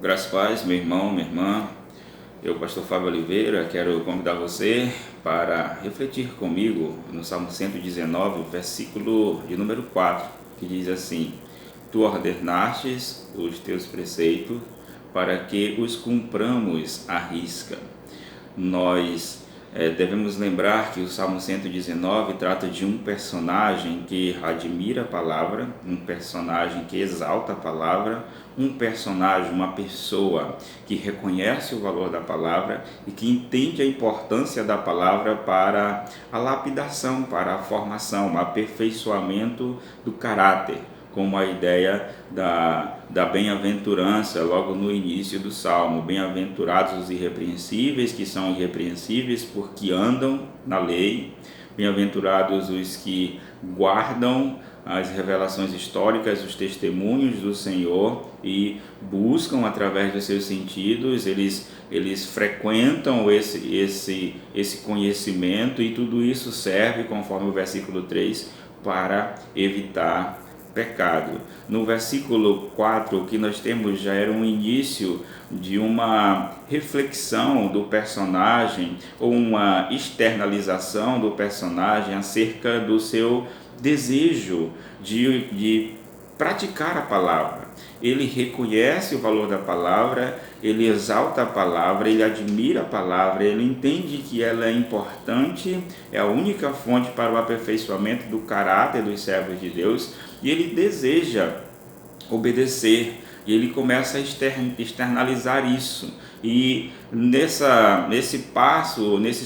Graças a Paz, meu irmão, minha irmã. Eu, pastor Fábio Oliveira, quero convidar você para refletir comigo no Salmo 119, versículo de número 4, que diz assim: Tu ordenastes os teus preceitos para que os cumpramos à risca. Nós devemos lembrar que o Salmo 119 trata de um personagem que admira a palavra, um personagem que exalta a palavra, um personagem, uma pessoa que reconhece o valor da palavra e que entende a importância da palavra para a lapidação, para a formação, o aperfeiçoamento do caráter, como a ideia da bem-aventurança logo no início do Salmo. Bem-aventurados os irrepreensíveis, que são irrepreensíveis porque andam na lei. Bem-aventurados os que guardam as revelações históricas, os testemunhos do Senhor e buscam através dos seus sentidos, eles frequentam esse conhecimento, e tudo isso serve, conforme o versículo 3, para evitar pecado. No versículo 4, o que nós temos já era um início de uma reflexão do personagem, ou uma externalização do personagem acerca do seu desejo de praticar a palavra. Ele reconhece o valor da palavra, ele exalta a palavra, ele admira a palavra, ele entende que ela é importante, é a única fonte para o aperfeiçoamento do caráter dos servos de Deus, e ele deseja obedecer, e ele começa a externalizar isso. E nesses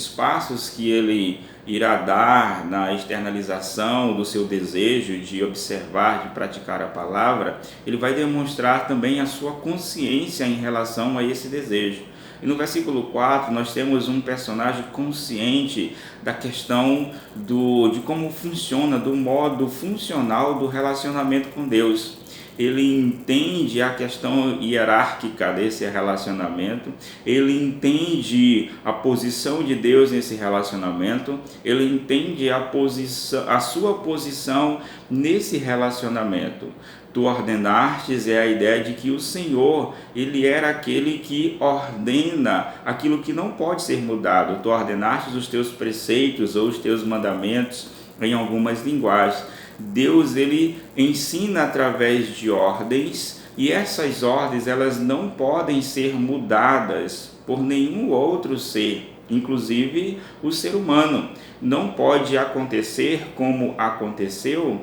passos que ele irá dar na externalização do seu desejo de observar, de praticar a palavra, ele vai demonstrar também a sua consciência em relação a esse desejo. E no versículo 4 nós temos um personagem consciente da questão de como funciona, do modo funcional do relacionamento com Deus. Ele entende a questão hierárquica desse relacionamento, ele entende a posição de Deus nesse relacionamento, ele entende a sua posição nesse relacionamento. Tu ordenastes é a ideia de que o Senhor, ele era aquele que ordena aquilo que não pode ser mudado. Tu ordenastes os teus preceitos ou os teus mandamentos em algumas linguagens. Deus, ele ensina através de ordens, e essas ordens elas não podem ser mudadas por nenhum outro ser, inclusive o ser humano. Não pode acontecer como aconteceu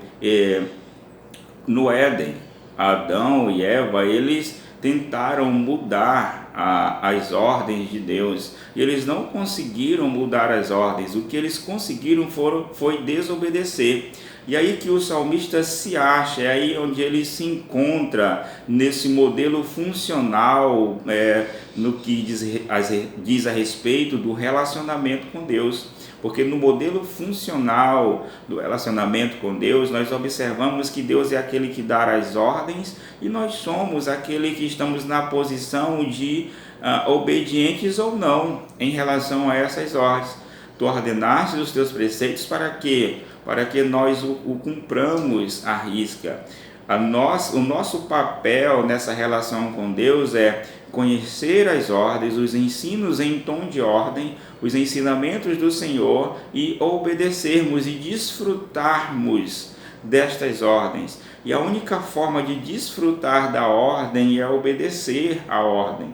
no Éden. Adão e Eva, eles tentaram mudar as ordens de Deus, e eles não conseguiram mudar as ordens. O que eles conseguiram foi desobedecer. E aí que o salmista se acha, é aí onde ele se encontra nesse modelo funcional, no que diz a respeito do relacionamento com Deus. Porque no modelo funcional do relacionamento com Deus, nós observamos que Deus é aquele que dá as ordens, e nós somos aquele que estamos na posição de obedientes ou não em relação a essas ordens. Tu ordenaste os teus preceitos para quê? Para que nós o cumpramos à risca. O nosso papel nessa relação com Deus é conhecer as ordens, os ensinos em tom de ordem, os ensinamentos do Senhor, e obedecermos e desfrutarmos destas ordens. E a única forma de desfrutar da ordem é obedecer à ordem.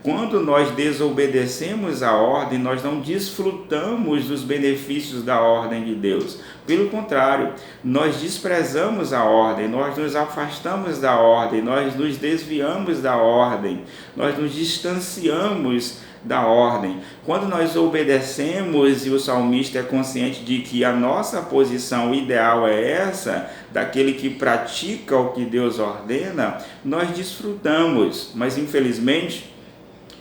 Quando nós desobedecemos a ordem, nós não desfrutamos dos benefícios da ordem de Deus. Pelo contrário, nós desprezamos a ordem, nós nos afastamos da ordem, nós nos desviamos da ordem, nós nos distanciamos da ordem. Quando nós obedecemos, e o salmista é consciente de que a nossa posição ideal é essa, daquele que pratica o que Deus ordena, nós desfrutamos, mas infelizmente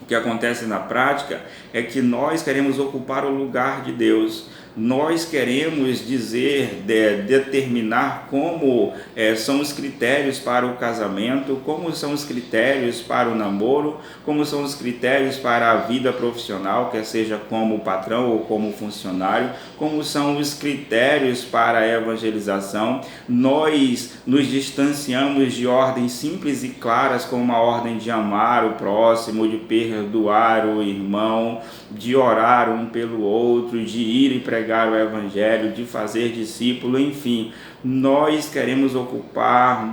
o que acontece na prática é que nós queremos ocupar o lugar de Deus. nós queremos determinar como são os critérios para o casamento, como são os critérios para o namoro, como são os critérios para a vida profissional, quer seja como patrão ou como funcionário, como são os critérios para a evangelização. Nós nos distanciamos de ordens simples e claras, como a ordem de amar o próximo, de perdoar o irmão, de orar um pelo outro, de ir e pregar o evangelho, de fazer discípulo, enfim. Nós queremos ocupar em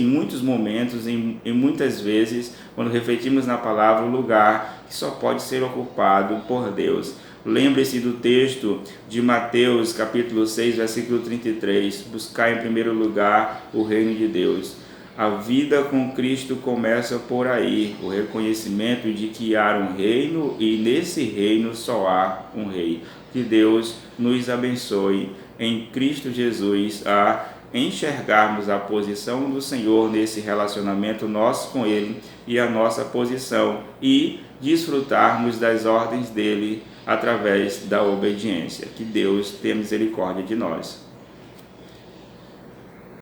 muitos momentos, em muitas vezes, quando refletimos na palavra, o lugar que só pode ser ocupado por Deus. Lembre-se do texto de Mateus, capítulo 6, versículo 33. Buscar em primeiro lugar o reino de Deus. A vida com Cristo começa por aí, o reconhecimento de que há um reino e nesse reino só há um rei. Que Deus nos abençoe em Cristo Jesus a enxergarmos a posição do Senhor nesse relacionamento nosso com Ele e a nossa posição e desfrutarmos das ordens dele através da obediência. Que Deus tenha misericórdia de nós.